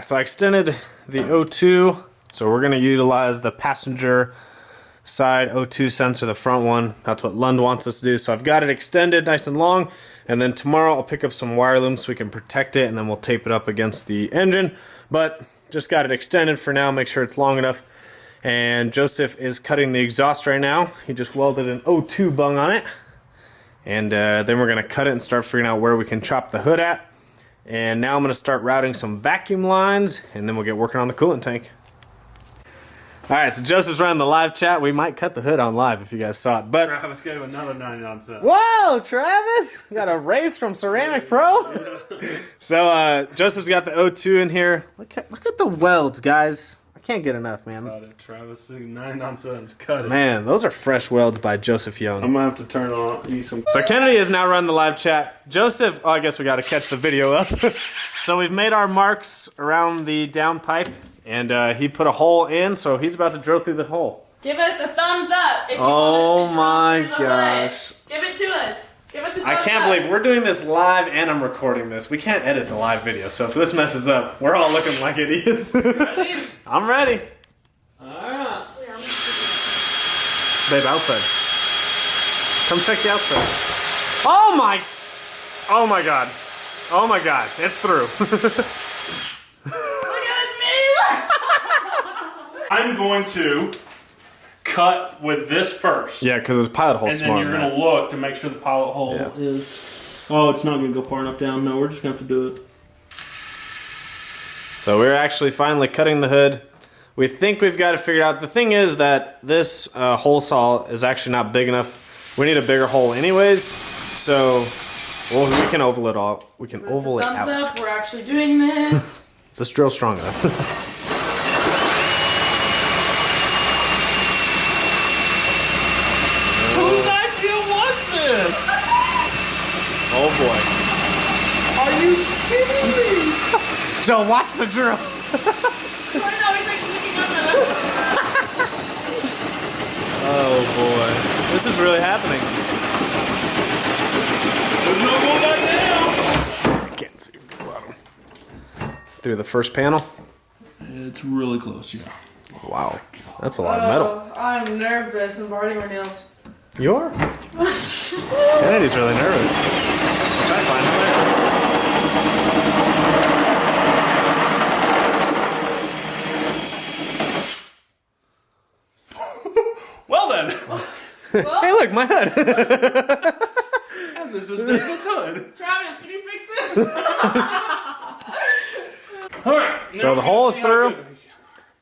right, so I extended the O2. So we're going to utilize the passenger side O2 sensor, the front one. That's what Lund wants us to do. So I've got it extended nice and long. And then tomorrow I'll pick up some wire loom so we can protect it. And then we'll tape it up against the engine. But just got it extended for now. Make sure it's long enough. And Joseph is cutting the exhaust right now. He just welded an O2 bung on it. And then we're going to cut it and start figuring out where we can chop the hood at. And now I'm going to start routing some vacuum lines. And then we'll get working on the coolant tank. Alright, so Joseph's running the live chat. We might cut the hood on live if you guys saw it. But Travis gave another 99 cents. Whoa, Travis! We got a raise from Ceramic Pro. Yeah. So Joseph's got the O2 in here. Look at the welds, guys. I can't get enough, man. Got it, Travis. 99 cents. Cut it. Man, those are fresh welds by Joseph Young. I'm gonna have to turn on some. So Kennedy is now running the live chat. Joseph, I guess we got to catch the video up. So we've made our marks around the down pipe. And he put a hole in, so he's about to drill through the hole. Give us a thumbs up if you want us to my gosh. Give it to us. Give us a thumbs up. I can't believe we're doing this live and I'm recording this. We can't edit the live video, so if this messes up, we're all looking like idiots. Ready? I'm ready. Alright. Babe, outside. Come check the outside. Oh my god. Oh my god. It's through. I'm going to cut with this first. Yeah, because it's pilot hole and smart. And then you're going to look to make sure the pilot hole is... Oh, it's not going to go far enough down. No, we're just going to have to do it. So we're actually finally cutting the hood. We think we've got it figured out. The thing is that this hole saw is actually not big enough. We need a bigger hole anyways. So we can oval it all. We can oval it out. Thumbs up. We're actually doing this. Is this drill strong enough? Oh boy. Are you kidding me? Joe, watch the drill. Oh boy. This is really happening. There's no going back now. I can't see the bottom. Through the first panel? It's really close, yeah. Wow. That's a lot of metal. I'm nervous. I'm biting my nails. You are? Kennedy's really nervous. I'll try to find him there. Well then. Well, hey, look, my hood. And this is David's hood. Travis, can you fix this? Alright. So the hole is through.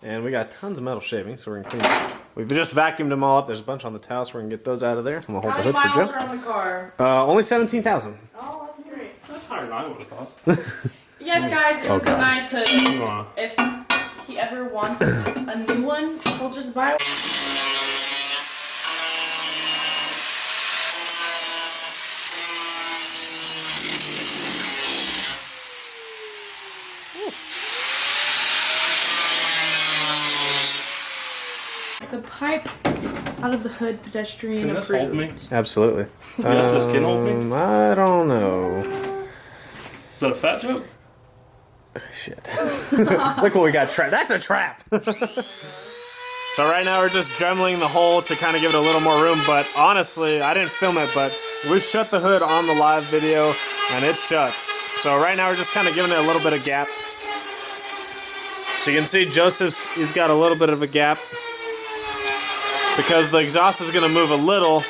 And we got tons of metal shavings, so we're going to clean it. We've just vacuumed them all up. There's a bunch on the towel, so we're going to get those out of there. I'm going to hold the hood for Joe. How many miles are on the car? Only 17,000. Oh, that's great. That's higher than I would have thought. Yes, guys, it was a nice hood. If he ever wants a new one, he'll just buy one. The pipe out of the hood, pedestrian Can this hold me? Absolutely. Yes, this can hold me? I don't know. Is that a fat joke? Shit. Look what we got trapped. That's a trap! So right now we're just dremeling the hole to kind of give it a little more room, but honestly, I didn't film it, but we shut the hood on the live video, and it shuts. So right now we're just kind of giving it a little bit of gap. So you can see he's got a little bit of a gap, because the exhaust is going to move a little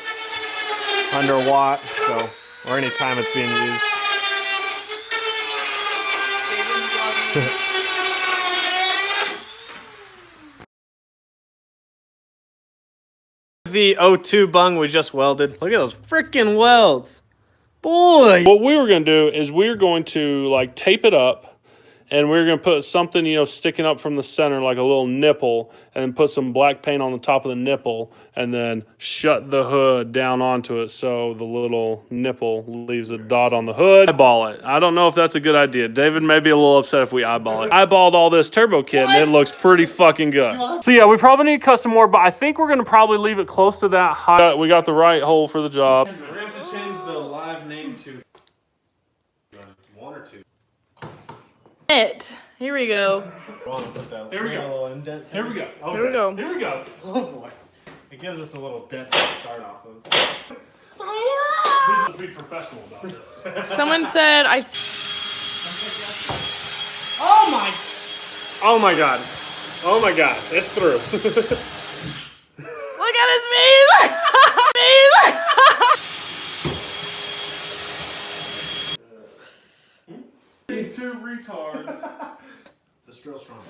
under watt, so, or any time it's being used. The O2 bung we just welded. Look at those freaking welds. Boy! What we were going to do is we were going to like tape it up, and we were going to put something, you know, sticking up from the center like a little nipple, and then put some black paint on the top of the nipple, and then shut the hood down onto it so the little nipple leaves a dot on the hood. Eyeball it. I don't know if that's a good idea. David may be a little upset if we eyeball it. Eyeballed all this turbo kit, and it looks pretty fucking good. So yeah, we probably need to cut some more, but I think we're going to probably leave it close to that height. We got the right hole for the job. We're going to have to change the live name to 1 or 2. Here we go. Here we go. Indent. Here we go. Okay. Here we go. Here we go. Oh boy. It gives us a little dent to start off of. Please be professional about this. Someone said I. Oh my! Oh my god. Oh my god. It's through. Look at his face! Two retards. It's a real strong.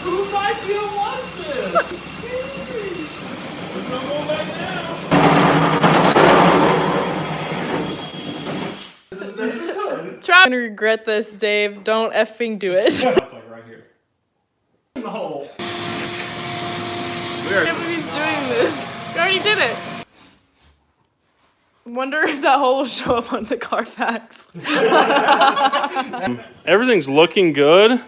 Who might you want this? There's no going back now. Try. I'm gonna regret this, Dave. Don't effing do it. It's like right here. In the hole. I can't believe he's doing this. You already did it. Wonder if that hole will show up on the Carfax. Everything's looking good.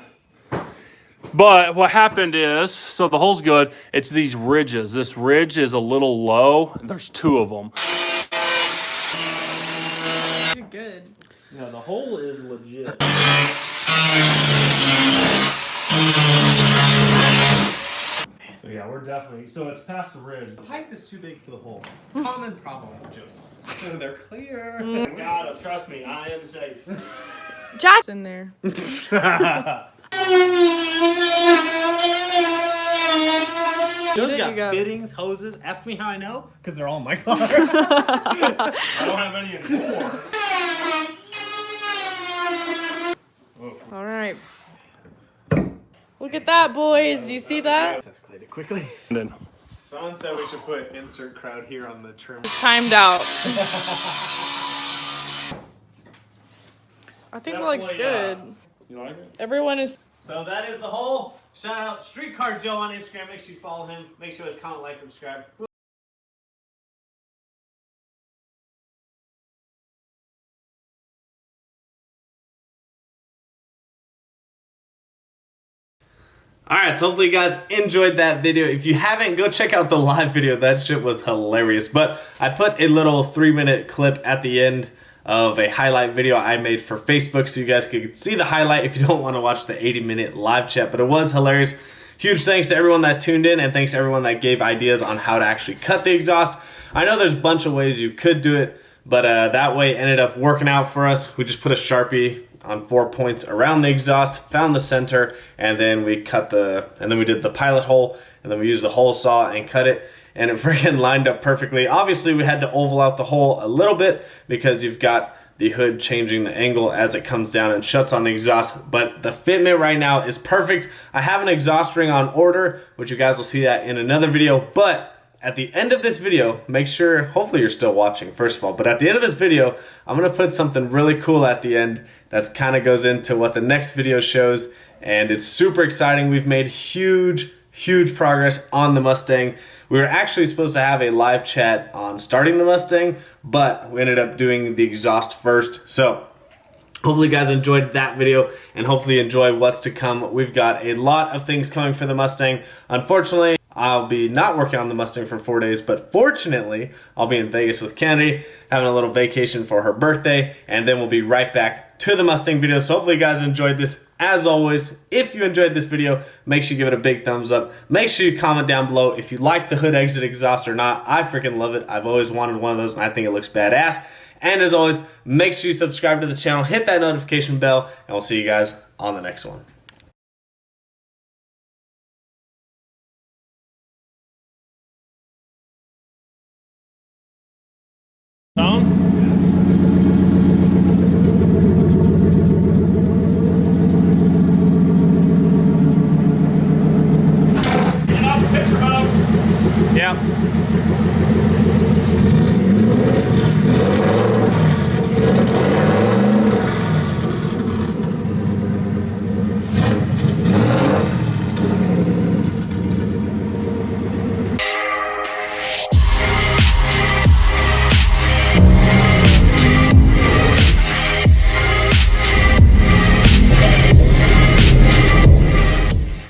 But what happened is, so the hole's good, it's these ridges. This ridge is a little low. There's two of them. You're good. Yeah, the hole is legit. So yeah, we're definitely, so it's past the ridge. The pipe is too big for the hole. Common problem with Joseph. They're clear. God, trust me, I am safe. Jack's in there. Joe's There got you go. fittings, hoses. Ask me how I know, because they're all in my car. I don't have any anymore. All right. Look at that, boys. Do you see that? Escalated quickly. And then, Someone said we should put insert crowd here on the trim. Timed out. I think it looks Definitely, good. you like it? Everyone is. So that is the hole. Shout out Streetcar Joe on Instagram. Make sure you follow him. Make sure you comment, like, subscribe. Alright, so hopefully you guys enjoyed that video. If you haven't, go check out the live video. That shit was hilarious. But I put a little 3-minute clip at the end of a highlight video I made for Facebook so you guys could see the highlight if you don't want to watch the 80-minute live chat. But it was hilarious. Huge thanks to everyone that tuned in, and thanks to everyone that gave ideas on how to actually cut the exhaust. I know there's a bunch of ways you could do it, but that way ended up working out for us. We just put a Sharpie on 4 points around the exhaust, found the center, and then we did the pilot hole, and then we used the hole saw and cut it, and it freaking lined up perfectly. Obviously, we had to oval out the hole a little bit because you've got the hood changing the angle as it comes down and shuts on the exhaust, but the fitment right now is perfect. I have an exhaust ring on order, which you guys will see that in another video, but at the end of this video, make sure, hopefully you're still watching first of all, but at the end of this video, I'm going to put something really cool at the end that kind of goes into what the next video shows, and it's super exciting. We've made huge progress on the Mustang. We were actually supposed to have a live chat on starting the Mustang, but we ended up doing the exhaust first. So hopefully you guys enjoyed that video, and hopefully you enjoy what's to come. We've got a lot of things coming for the Mustang. Unfortunately, I'll be not working on the Mustang for 4 days, but fortunately, I'll be in Vegas with Kennedy, having a little vacation for her birthday, and then we'll be right back to the Mustang video. So hopefully you guys enjoyed this. As always, if you enjoyed this video, make sure you give it a big thumbs up. Make sure you comment down below if you like the hood exit exhaust or not. I freaking love it. I've always wanted one of those, and I think it looks badass. And as always, make sure you subscribe to the channel, hit that notification bell, and we'll see you guys on the next one.